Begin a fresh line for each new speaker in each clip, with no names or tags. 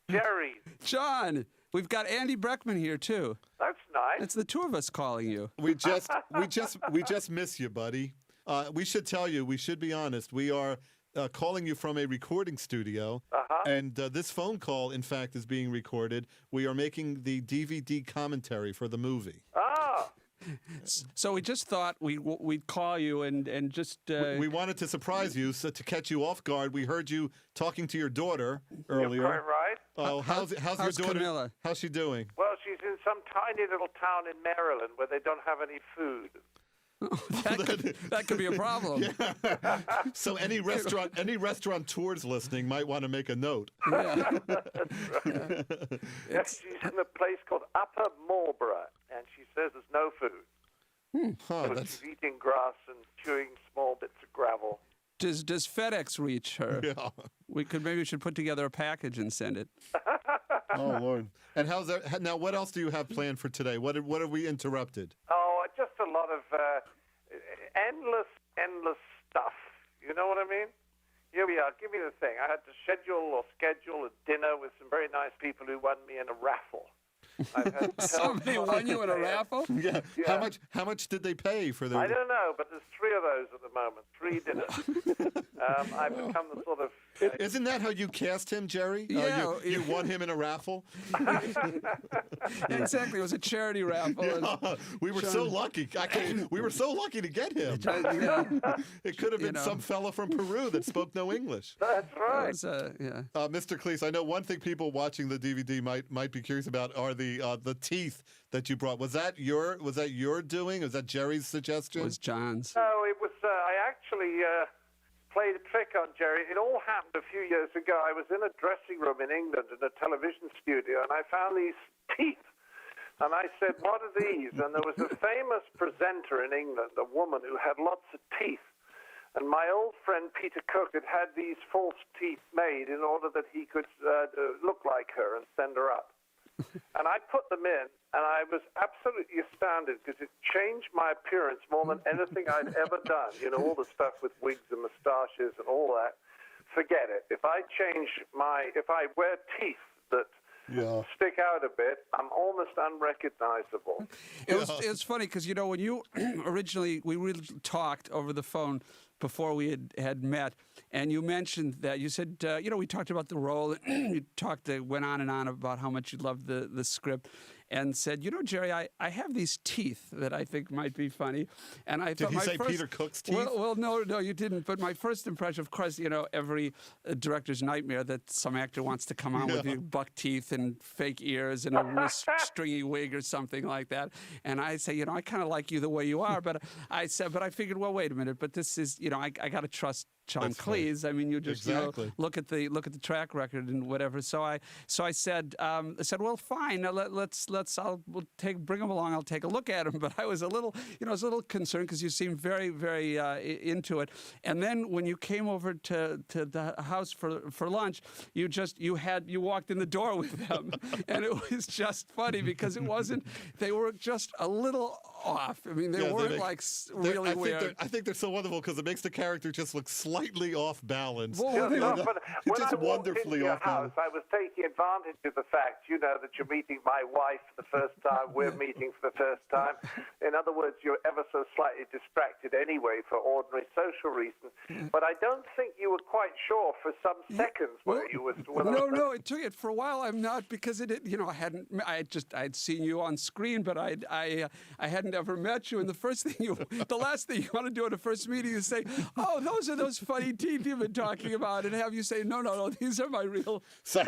Jerry's.
John, we've got Andy Breckman here too.
That's nice.
It's the two of us calling you.
We just miss you, buddy. We should tell you. We should be honest. We are calling you from a recording studio, and this phone call, in fact, is being recorded. We are making the DVD commentary for the movie.
Ah.
So we just thought we'd call you and just...
We wanted to surprise you, so to catch you off guard. We heard you talking to your daughter earlier.
You're quite right.
Oh, how's your daughter?
Camilla?
How's she doing?
Well, she's in some tiny little town in Maryland where they don't have any food.
that could be a problem.
Yeah. So any restaurateurs listening might want to make a note.
Yeah.
Yes, she's in a place called Upper Marlborough, and she says there's no food. So she's eating grass and chewing small bits of gravel.
Does FedEx reach her?
Yeah.
Maybe we should put together a package and send it.
Oh Lord! And how's that? Now, what else do you have planned for today? What have we interrupted?
Oh, just a lot of endless stuff. You know what I mean? Here we are. Give me the thing. I had to schedule a dinner with some very nice people who won me in a raffle.
Somebody won you in a raffle?
Yeah. How much did they pay for their?
I don't know, but there's 3 of those at the moment. 3 dinners. I've become the sort of.
Isn't that how you cast him, Jerry?
Yeah.
You won him in a raffle.
Exactly. It was a charity raffle.
Yeah. We were so lucky. We were so lucky to get him. It could have been some fella from Peru that spoke no English.
That's right.
Mr. Cleese, I know one thing people watching the DVD might be curious about are the teeth that you brought. Was that your doing? Was that Jerry's suggestion?
It was John's.
No, it was. I actually played a trick on Jerry. It all happened a few years ago. I was in a dressing room in England in a television studio, and I found these teeth. And I said, "What are these?" And there was a famous presenter in England, a woman who had lots of teeth. And my old friend Peter Cook had these false teeth made in order that he could look like her and send her up. And I put them in, and I was absolutely astounded because it changed my appearance more than anything I'd ever done. You know, all the stuff with wigs and moustaches and all that. Forget it. If I wear teeth that stick out a bit, I'm almost unrecognizable.
It was funny because, when you originally, we really talked over the phone before we had met, and you mentioned that you said, we talked about the role. You went on and on about how much you loved the script, and said, Jerry, I have these teeth that I think might be funny. And I thought,
did he say Peter Cook's teeth?
Well, no, you didn't. But my first impression, of course, every director's nightmare that some actor wants to come on with buck teeth and fake ears and a stringy wig or something like that. And I say, I kind of like you the way you are. But I figured, well, wait a minute. But this is, I got to trust John Cleese. I mean, you just look at the track record and whatever. So I said, well, fine. Bring him along. I'll take a look at him. But I was a little concerned because you seemed very, very into it. And then when you came over to the house for lunch, you walked in the door with them, and it was just funny because they were just a little off. I mean, they weren't really weird.
I think they're so wonderful because it makes the character just look slightly off balance.
But when
just
I walked into your house, I was taking advantage of the fact, that you're meeting my wife for the first time. We're meeting for the first time. In other words, you're ever so slightly distracted anyway for ordinary social reasons. But I don't think you were quite sure for some seconds whether you were.
No, it took it for a while. I'm not because I'd seen you on screen, but I hadn't ever met you. And the last thing you want to do at a first meeting is say, "Oh, those are those funny teeth you've been talking about," and have you say, "No, these are my real."
So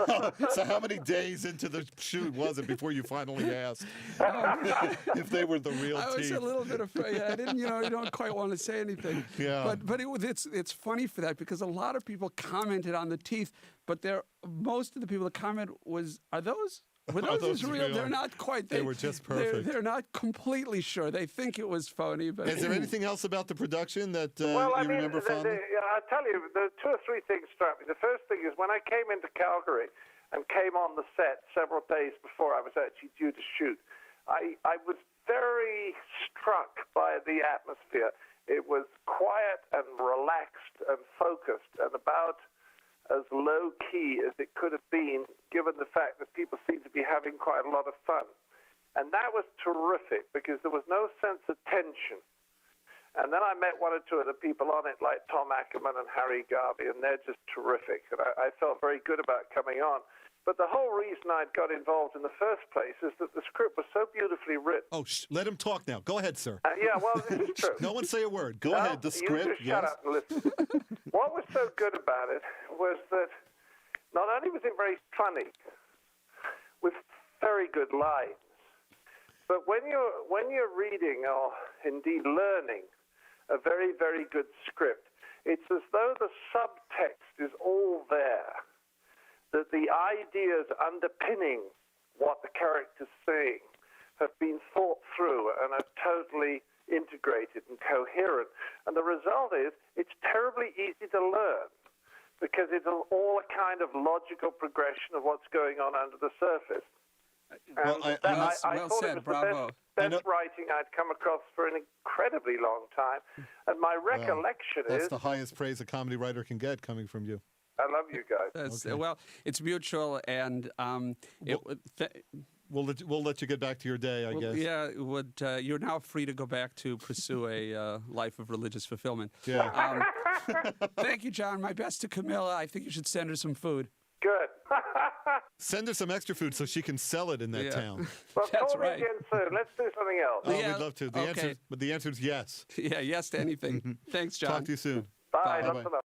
how many days into the shoot was it before you finally asked if they were the real teeth?
I was a little bit afraid. I didn't, you don't quite want to say anything.
Yeah.
But it's funny for that because a lot of people commented on the teeth, but most of the people that comment were those real? They're not quite.
They were just perfect.
They're not completely sure. They think it was phony. But
is there anything else about the production that remember fondly?
I'll tell you, the 2 or 3 things struck me. The first thing is when I came into Calgary and came on the set several days before I was actually due to shoot, I was very struck by the atmosphere. It was quiet and relaxed and focused and about as low-key as it could have been, given the fact that people seem to be having quite a lot of fun. And that was terrific, because there was no sense of tension. And then I met one or two other people on it, like Tom Ackerman and Harry Garvey, and they're just terrific. And I felt very good about coming on. But the whole reason I'd got involved in the first place is that the script was so beautifully written.
Oh, let him talk now. Go ahead, sir.
Yeah, well, this is true.
No one say a word. Go ahead. The script.
You just shut up and listen. What was so good about it was that not only was it very funny, with very good lines, but when you're reading or indeed learning a very, very good script, it's as though the subtext is all there, that the ideas underpinning what the character's saying have been thought through and are totally integrated and coherent. And the result is it's terribly easy to learn, because it's all a kind of logical progression of what's going on under the surface.
Well,
I
well
thought
said,
it was
bravo.
the best writing I'd come across for an incredibly long time. And my recollection
that's
is...
the highest praise a comedy writer can get, coming from you.
I love you guys.
Okay. Well, it's mutual, and
We'll let you get back to your day, I guess.
Yeah, you're now free to go back to pursue a life of religious fulfillment.
Yeah.
Thank you, John. My best to Camilla. I think you should send her some food.
Good.
Send her some extra food so she can sell it in that town.
Well,
That's
call me
right.
again soon. Let's do something else.
Oh,
Yeah,
we'd love to. But the answer is yes.
Yeah, yes to anything. Thanks, John.
Talk to you soon.
Bye.
Bye-bye.
Lots of love.